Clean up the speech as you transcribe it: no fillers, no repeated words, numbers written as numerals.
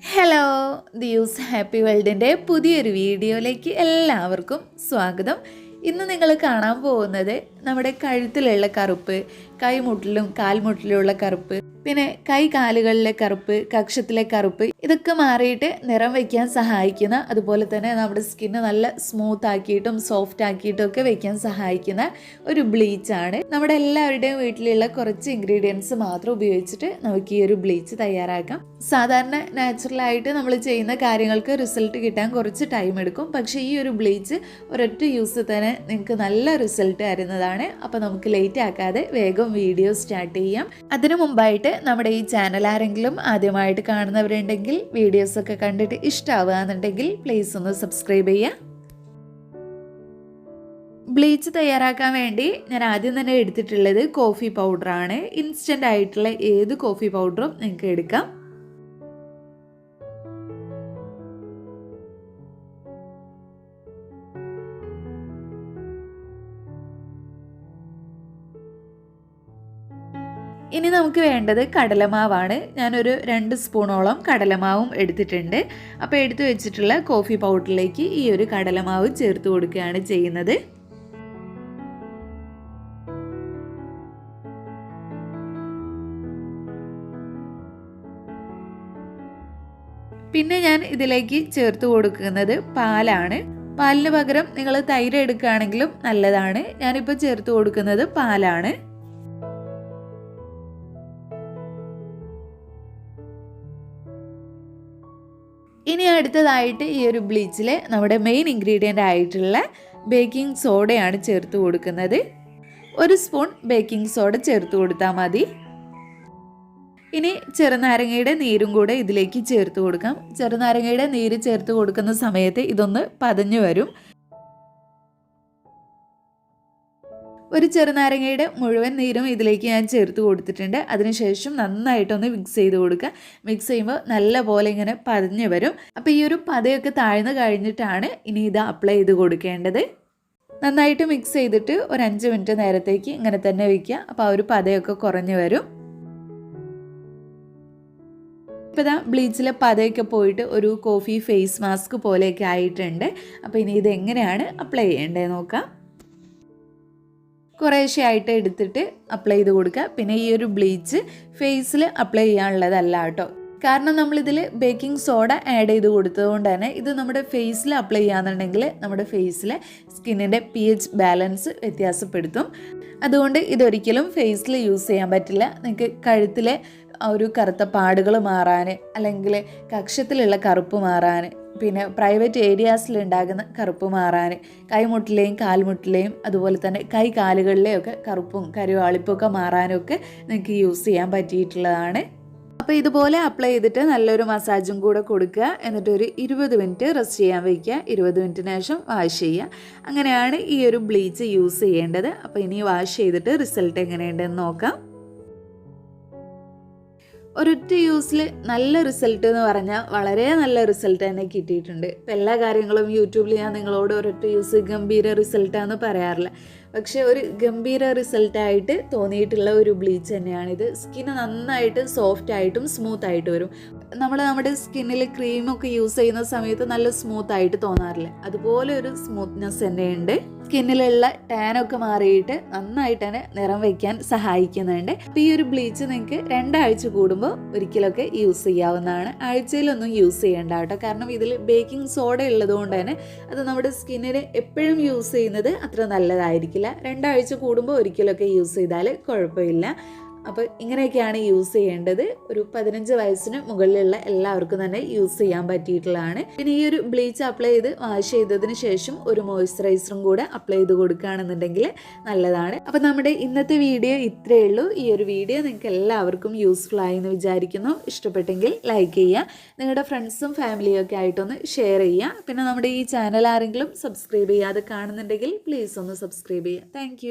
Hello ദിയൂസ് happy വേൾഡിൻ്റെ പുതിയൊരു വീഡിയോയിലേക്ക് എല്ലാവർക്കും സ്വാഗതം. ഇന്ന് നിങ്ങൾ കാണാൻ പോകുന്നത് നമ്മുടെ കഴുത്തിലുള്ള കറുപ്പ്, കൈമുട്ടിലും കാൽമുട്ടിലുള്ള കറുപ്പ്, പിന്നെ കൈ കാലുകളിലെ കറുപ്പ്, കക്ഷത്തിലെ കറുപ്പ്, ഇതൊക്കെ മാറിയിട്ട് നിറം വയ്ക്കാൻ സഹായിക്കുന്ന, അതുപോലെ തന്നെ നമ്മുടെ സ്കിന്ന് നല്ല സ്മൂത്ത് ആക്കിയിട്ടും സോഫ്റ്റ് ആക്കിയിട്ടും ഒക്കെ വയ്ക്കാൻ സഹായിക്കുന്ന ഒരു ബ്ലീച്ചാണ്. നമ്മുടെ എല്ലാവരുടെയും വീട്ടിലുള്ള കുറച്ച് ഇൻഗ്രീഡിയൻസ് മാത്രം ഉപയോഗിച്ചിട്ട് നമുക്ക് ഈ ഒരു ബ്ലീച്ച് തയ്യാറാക്കാം. സാധാരണ നാച്ചുറലായിട്ട് നമ്മൾ ചെയ്യുന്ന കാര്യങ്ങൾക്ക് റിസൾട്ട് കിട്ടാൻ കുറച്ച് ടൈം എടുക്കും. പക്ഷേ ഈ ഒരു ബ്ലീച്ച് ഒരൊറ്റ യൂസ് തന്നെ നിങ്ങൾക്ക് നല്ല റിസൾട്ട് തരുന്നതാണ്. അപ്പോൾ നമുക്ക് ലേറ്റ് ആക്കാതെ വേഗം വീഡിയോ സ്റ്റാർട്ട് ചെയ്യാം. അതിനു മുമ്പായിട്ട് നമ്മുടെ ഈ ചാനൽ ആരെങ്കിലും ആദ്യമായിട്ട് കാണുന്നവരുണ്ടെങ്കിൽ വീഡിയോസൊക്കെ കണ്ടിട്ട് ഇഷ്ടമാവുകയെന്നുണ്ടെങ്കിൽ പ്ലീസ് ഒന്ന് സബ്സ്ക്രൈബ് ചെയ്യുക. ബ്ലീച്ച് തയ്യാറാക്കാൻ വേണ്ടി ഞാൻ ആദ്യം തന്നെ എടുത്തിട്ടുള്ളത് കോഫി പൗഡറാണ്. ഇൻസ്റ്റൻ്റ് ആയിട്ടുള്ള ഏത് കോഫി പൗഡറും നിങ്ങൾക്ക് എടുക്കാം. ഇനി നമുക്ക് വേണ്ടത് കടലമാവാണ്. ഞാനൊരു 2 സ്പൂണോളം കടലമാവും എടുത്തിട്ടുണ്ട്. അപ്പോൾ എടുത്തു വെച്ചിട്ടുള്ള കോഫി പൗഡറിലേക്ക് ഈ ഒരു കടലമാവ് ചേർത്ത് കൊടുക്കുകയാണ് ചെയ്യുന്നത്. പിന്നെ ഞാൻ ഇതിലേക്ക് ചേർത്ത് കൊടുക്കുന്നത് പാലാണ്. പാലിന് പകരം നിങ്ങൾ തൈര് എടുക്കുകയാണെങ്കിലും നല്ലതാണ്. ഞാനിപ്പോൾ ചേർത്ത് കൊടുക്കുന്നത് പാലാണ്. ഇനി അടുത്തതായിട്ട് ഈ ഒരു ബ്ലീച്ചിൽ നമ്മുടെ മെയിൻ ഇൻഗ്രീഡിയൻ്റ് ആയിട്ടുള്ള ബേക്കിംഗ് സോഡയാണ് ചേർത്ത് കൊടുക്കുന്നത്. 1 സ്പൂൺ ബേക്കിംഗ് സോഡ ചേർത്ത് കൊടുത്താൽ മതി. ഇനി ചെറുനാരങ്ങയുടെ നീരും കൂടെ ഇതിലേക്ക് ചേർത്ത് കൊടുക്കാം. ചെറുനാരങ്ങയുടെ നീര് ചേർത്ത് കൊടുക്കുന്ന സമയത്ത് ഇതൊന്ന് പതഞ്ഞു വരും. ഒരു ചെറുനാരങ്ങയുടെ മുഴുവൻ നീരും ഇതിലേക്ക് ഞാൻ ചേർത്ത് കൊടുത്തിട്ടുണ്ട്. അതിനുശേഷം നന്നായിട്ടൊന്ന് മിക്സ് ചെയ്ത് കൊടുക്കുക. മിക്സ് ചെയ്യുമ്പോൾ നല്ല പോലെ ഇങ്ങനെ പതഞ്ഞ് വരും. അപ്പോൾ ഈ ഒരു പതയൊക്കെ താഴ്ന്നു കഴിഞ്ഞിട്ടാണ് ഇനി ഇത് അപ്ലൈ ചെയ്ത് കൊടുക്കേണ്ടത്. നന്നായിട്ട് മിക്സ് ചെയ്തിട്ട് ഒരു 5 മിനിറ്റ് നേരത്തേക്ക് ഇങ്ങനെ തന്നെ വയ്ക്കുക. അപ്പോൾ ആ ഒരു പതയൊക്കെ കുറഞ്ഞു വരും. ഇപ്പോൾ ഇതാ ബ്ലീച്ചിലെ പതയൊക്കെ പോയിട്ട് ഒരു കോഫി ഫേസ് മാസ്ക് പോലെയൊക്കെ ആയിട്ടുണ്ട്. അപ്പോൾ ഇനി ഇത് എങ്ങനെയാണ് അപ്ലൈ ചെയ്യേണ്ടത് നോക്കാം. കുറേശ്ശെ ആയിട്ട് എടുത്തിട്ട് അപ്ലൈ ചെയ്ത് കൊടുക്കുക. പിന്നെ ഈ ഒരു ബ്ലീച്ച് ഫേസിൽ അപ്ലൈ ചെയ്യാനുള്ളതല്ല കേട്ടോ. കാരണം നമ്മളിതിൽ ബേക്കിംഗ് സോഡ ആഡ് ചെയ്ത് കൊടുത്തതുകൊണ്ട് തന്നെ ഇത് നമ്മുടെ ഫേസിൽ അപ്ലൈ ചെയ്യാന്നുണ്ടെങ്കിൽ നമ്മുടെ ഫേസിലെ സ്കിന്നിൻ്റെ pH ബാലൻസ് വ്യത്യാസപ്പെടുത്തും. അതുകൊണ്ട് ഇതൊരിക്കലും ഫേസിൽ യൂസ് ചെയ്യാൻ പറ്റില്ല. നിങ്ങൾക്ക് കഴുത്തിലെ ഒരു കറുത്ത പാടുകൾ മാറാൻ, അല്ലെങ്കിൽ കക്ഷത്തിലുള്ള കറുപ്പ് മാറാൻ, പിന്നെ പ്രൈവറ്റ് ഏരിയാസിൽ ഉണ്ടാകുന്ന കറുപ്പ് മാറാൻ, കൈമുട്ടിലെയും കാൽമുട്ടിലെയും അതുപോലെ തന്നെ കൈ കാലുകളിലെയൊക്കെ കറുപ്പും കരുവാളിപ്പും ഒക്കെ മാറാനൊക്കെ നിങ്ങൾക്ക് യൂസ് ചെയ്യാൻ പറ്റിയിട്ടുള്ളതാണ്. അപ്പോൾ ഇതുപോലെ അപ്ലൈ ചെയ്തിട്ട് നല്ലൊരു മസാജും കൂടെ കൊടുക്കുക. എന്നിട്ടൊരു 20 മിനിറ്റ് റെസ്റ്റ് ചെയ്യാൻ വയ്ക്കുക. 20 മിനിറ്റിന് ശേഷം വാഷ് ചെയ്യുക. അങ്ങനെയാണ് ഈ ഒരു ബ്ലീച്ച് യൂസ് ചെയ്യേണ്ടത്. അപ്പോൾ ഇനി വാഷ് ചെയ്തിട്ട് റിസൾട്ട് എങ്ങനെയുണ്ടെന്ന് നോക്കാം. ഒരൊറ്റ യൂസിൽ നല്ല റിസൾട്ട് എന്ന് പറഞ്ഞാൽ വളരെ നല്ല റിസൾട്ട് തന്നെ കിട്ടിയിട്ടുണ്ട്. ഇപ്പം എല്ലാ കാര്യങ്ങളും യൂട്യൂബിൽ ഞാൻ നിങ്ങളോട് ഒരൊറ്റ യൂസ് ഗംഭീര റിസൾട്ടാണെന്ന് പറയാറില്ല. പക്ഷേ ഒരു ഗംഭീര റിസൾട്ടായിട്ട് തോന്നിയിട്ടുള്ള ഒരു ബ്ലീച്ച് തന്നെയാണിത്. സ്കിന്ന് നന്നായിട്ട് സോഫ്റ്റ് ആയിട്ടും സ്മൂത്ത് ആയിട്ട് വരും. നമ്മുടെ സ്കിന്നിൽ ക്രീമൊക്കെ യൂസ് ചെയ്യുന്ന സമയത്ത് നല്ല സ്മൂത്ത് ആയിട്ട് തോന്നാറില്ല, അതുപോലെ ഒരു സ്മൂത്ത്നെസ് തന്നെയുണ്ട്. സ്കിന്നിലുള്ള ടാനൊക്കെ മാറിയിട്ട് നന്നായിട്ട് തന്നെ നിറം വയ്ക്കാൻ സഹായിക്കുന്നുണ്ട്. അപ്പോൾ ഈ ഒരു ബ്ലീച്ച് നിങ്ങൾക്ക് 2 ആഴ്ച കൂടുമ്പോൾ ഒരിക്കലൊക്കെ യൂസ് ചെയ്യാവുന്നതാണ്. ആഴ്ചയിലൊന്നും യൂസ് ചെയ്യേണ്ട കേട്ടോ. കാരണം ഇതിൽ ബേക്കിംഗ് സോഡ ഉള്ളതുകൊണ്ട് തന്നെ അത് നമ്മുടെ സ്കിന്നിന് എപ്പോഴും യൂസ് ചെയ്യുന്നത് അത്ര നല്ലതായിരിക്കില്ല. 2 ആഴ്ച കൂടുമ്പോൾ ഒരിക്കലൊക്കെ യൂസ് ചെയ്താൽ കുഴപ്പമില്ല. അപ്പോൾ ഇങ്ങനെയൊക്കെയാണ് യൂസ് ചെയ്യേണ്ടത്. ഒരു 15 വയസ്സിന് മുകളിലുള്ള എല്ലാവർക്കും തന്നെ യൂസ് ചെയ്യാൻ പറ്റിയിട്ടുള്ളതാണ്. പിന്നെ ഈ ഒരു ബ്ലീച്ച് അപ്ലൈ ചെയ്ത് വാഷ് ചെയ്തതിന് ശേഷം ഒരു മോയ്സ്ചറൈസറും കൂടെ അപ്ലൈ ചെയ്ത് കൊടുക്കുകയാണെന്നുണ്ടെങ്കിൽ നല്ലതാണ്. അപ്പോൾ നമ്മുടെ ഇന്നത്തെ വീഡിയോ ഇത്രയേ ഉള്ളൂ. ഈ ഒരു വീഡിയോ നിങ്ങൾക്ക് എല്ലാവർക്കും യൂസ്ഫുൾ ആയി എന്ന് വിചാരിക്കുന്നു. ഇഷ്ടപ്പെട്ടെങ്കിൽ ലൈക്ക് ചെയ്യുക. നിങ്ങളുടെ ഫ്രണ്ട്സും ഫാമിലിയും ഒക്കെ ആയിട്ടൊന്ന് ഷെയർ ചെയ്യുക. പിന്നെ നമ്മുടെ ഈ ചാനൽ ആരെങ്കിലും സബ്സ്ക്രൈബ് ചെയ്യാതെ കാണുന്നുണ്ടെങ്കിൽ പ്ലീസ് ഒന്ന് സബ്സ്ക്രൈബ് ചെയ്യുക. താങ്ക്